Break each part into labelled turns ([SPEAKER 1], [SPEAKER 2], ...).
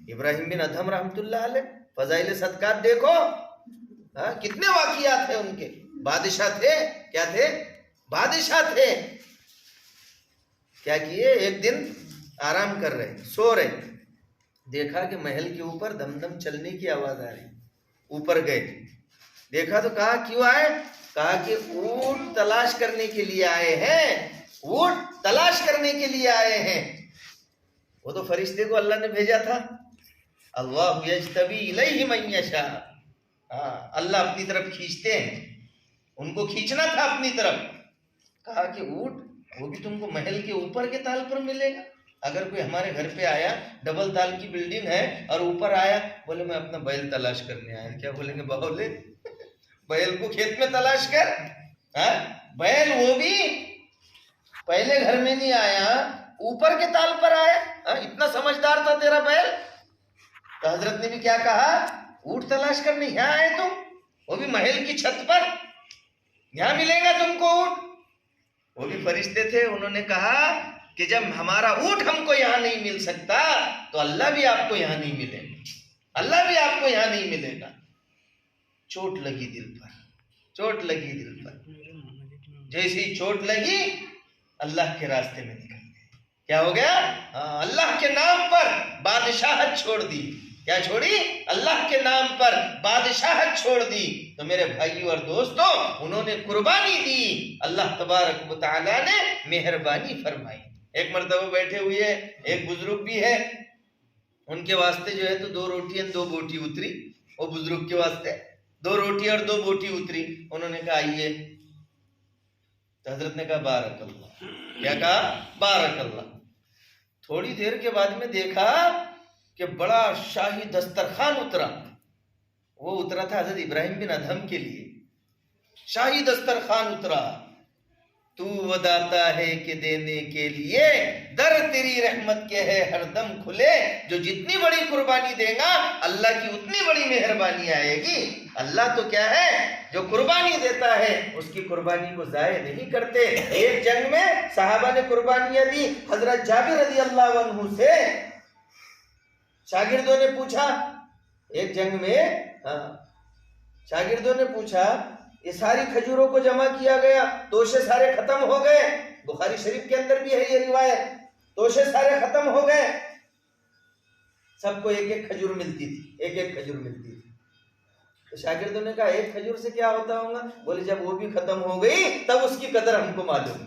[SPEAKER 1] ابراہیم بن ادھم رحمۃ اللہ علیہ، فضائل صدقات دیکھو، کتنے واقعات ہیں ان کے. بادشاہ تھے، کیا تھے؟ بادشاہ تھے. کیا کیے؟ ایک دن آرام کر رہے، سو رہے، دیکھا کہ محل کے اوپر دم دم چلنے کی آواز آ رہی. اوپر گئے، دیکھا تو کہا کیوں آئے؟ کہا کہ اونٹ تلاش کرنے کے لیے آئے ہیں، اونٹ تلاش کرنے کے لیے آئے ہیں. وہ تو فرشتے کو اللہ نے بھیجا تھا. اللہ یجتبی الیہ من یشاء، اللہ اپنی طرف کھینچتے ہیں، ان کو کھینچنا تھا اپنی طرف. کہا کہ اونٹ وہ بھی تم کو محل کے اوپر کے تال پر ملے گا. اگر کوئی ہمارے گھر پہ آیا، ڈبل تال کی بلڈنگ ہے، اور اوپر آیا بولے میں اپنا بیل تلاش کرنے آیا، کیا بولیں گے؟ بہولے، بیل کو کھیت میں تلاش کر. بیل وہ بھی پہلے گھر میں نہیں آیا، اوپر کے تال پر آیا. اتنا سمجھدار تھا تیرا بیل. تو حضرت نے بھی کیا کہا؟ اونٹ تلاش کرنے یہاں آئے تم، وہ بھی محل کی چھت پر، یہاں ملے گا تم کو اونٹ. وہ بھی فرشتے تھے، انہوں نے کہا کہ جب ہمارا اونٹ ہم کو یہاں نہیں مل سکتا تو اللہ بھی آپ کو یہاں نہیں ملے گا، اللہ بھی آپ کو یہاں نہیں ملے گا. چوٹ لگی دل پر، چوٹ لگی دل پر. جیسی چوٹ لگی اللہ کے راستے میں نکل گئے. کیا ہو گیا؟ اللہ کے نام پر بادشاہت چھوڑ دی. کیا چھوڑی؟ اللہ کے نام پر بادشاہت چھوڑ دی. تو میرے بھائیوں اور دوستوں، انہوں نے قربانی دی، اللہ تبارک و تعالیٰ نے مہربانی فرمائی. ایک مرتبہ بیٹھے ہوئے، ایک بزرگ بھی ہے، ان کے واسطے جو ہے تو 2 روٹی اور 2 بوٹی اتری. وہ بزرگ کے واسطے 2 روٹی اور 2 بوٹی اتری. انہوں نے کہا آئیے. تو حضرت نے کہا بارک اللہ. کیا کہا؟ بارک اللہ. تھوڑی دیر کے بعد میں دیکھا کہ بڑا شاہی دسترخوان اترا. وہ اترا تھا حضرت ابراہیم بن ادھم کے لیے. شاہی دسترخوان اترا. تو وہ داتا ہے کہ دینے کے لیے، در تیری رحمت کے ہے ہر دم کھلے. جو جتنی بڑی قربانی دے گا اللہ کی اتنی بڑی مہربانی آئے گی. اللہ تو کیا ہے، جو قربانی دیتا ہے اس کی قربانی کو ضائع نہیں کرتے. ایک جنگ میں صحابہ نے قربانیاں دی. حضرت جابر رضی اللہ عنہ سے شاگردوں نے پوچھا، ایک جنگ میں شاگردوں نے پوچھا یہ ساری کھجوروں کو جمع کیا گیا، توشے سارے ختم ہو گئے. بخاری شریف کے اندر بھی ہے یہ روایت. توشے سارے ختم ہو گئے، سب کو ایک ایک کھجور ملتی تھی، ایک ایک کھجور ملتی تھی. تو شاگردوں نے کہا ایک کھجور سے کیا ہوتا ہوگا؟ بولے جب وہ بھی ختم ہو گئی تب اس کی قدر ہم کو معلوم،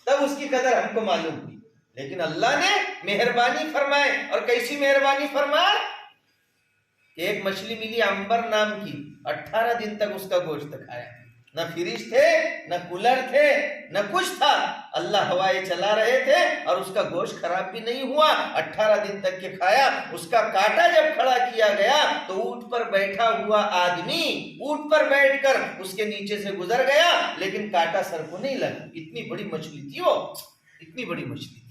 [SPEAKER 1] تب اس کی قدر ہم کو معلوم ہوئی. لیکن اللہ نے مہربانی فرمائے. اور کیسی مہربانی فرمائے کہ ایک مچھلی ملی عنبر نام کی، 18 دن تک اس کا گوشت کھایا. نہ فریج تھے، نہ کولر تھے، نہ کچھ تھا. اللہ ہوائیں چلا رہے تھے اور اس کا گوشت خراب بھی نہیں ہوا. 18 دن تک کے کھایا. اس کا کانٹا جب کھڑا کیا گیا تو اونٹ پر بیٹھا ہوا آدمی اونٹ پر بیٹھ کر اس کے نیچے سے گزر گیا، لیکن کانٹا سر کو نہیں لگا. اتنی بڑی مچھلی تھی وہ، اتنی بڑی مچھلی تھی.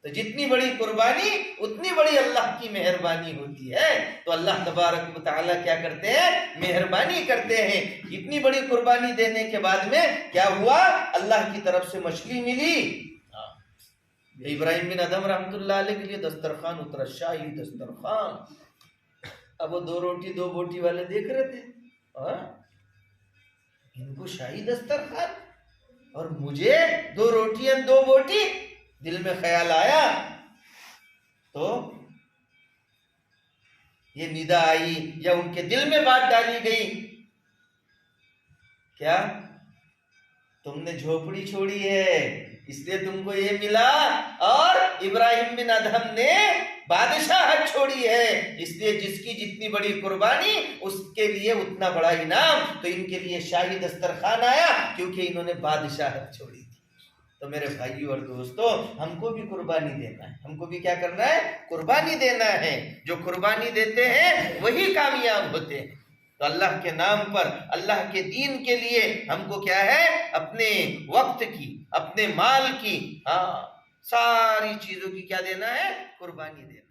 [SPEAKER 1] تو جتنی بڑی قربانی اتنی بڑی اللہ کی مہربانی ہوتی ہے. تو اللہ تبارک و تعالیٰ کیا کرتے ہیں؟ مہربانی کرتے ہیں. اتنی بڑی قربانی دینے کے بعد میں کیا ہوا؟ اللہ کی طرف سے مچھلی ملی. ابراہیم بن ادھم رحمۃ اللہ علیہ کے لیے دسترخوان اترا، شاہی دسترخوان. اب وہ 2 روٹی 2 بوٹی والے دیکھ رہے تھے، ان کو شاہی دسترخوان اور مجھے 2 روٹی اور 2 بوٹی. دل میں خیال آیا تو یہ ندا آئی یا ان کے دل میں بات ڈالی گئی، کیا تم نے جھوپڑی چھوڑی ہے اس لیے تم کو یہ ملا، اور ابراہیم بن ادھم نے بادشاہت چھوڑی ہے اس لیے جس کی جتنی بڑی قربانی اس کے لیے اتنا بڑا انعام. تو ان کے لیے شاہی دسترخوان آیا کیونکہ انہوں نے بادشاہت چھوڑی تھی. تو میرے بھائیوں اور دوستوں، ہم کو بھی قربانی دینا ہے. ہم کو بھی کیا کرنا ہے؟ قربانی دینا ہے. جو قربانی دیتے ہیں وہی کامیاب ہوتے ہیں. تو اللہ کے نام پر، اللہ کے دین کے لیے ہم کو کیا ہے؟ اپنے وقت کی، اپنے مال کی، ساری چیزوں کی کیا دینا ہے؟ قربانی دینا.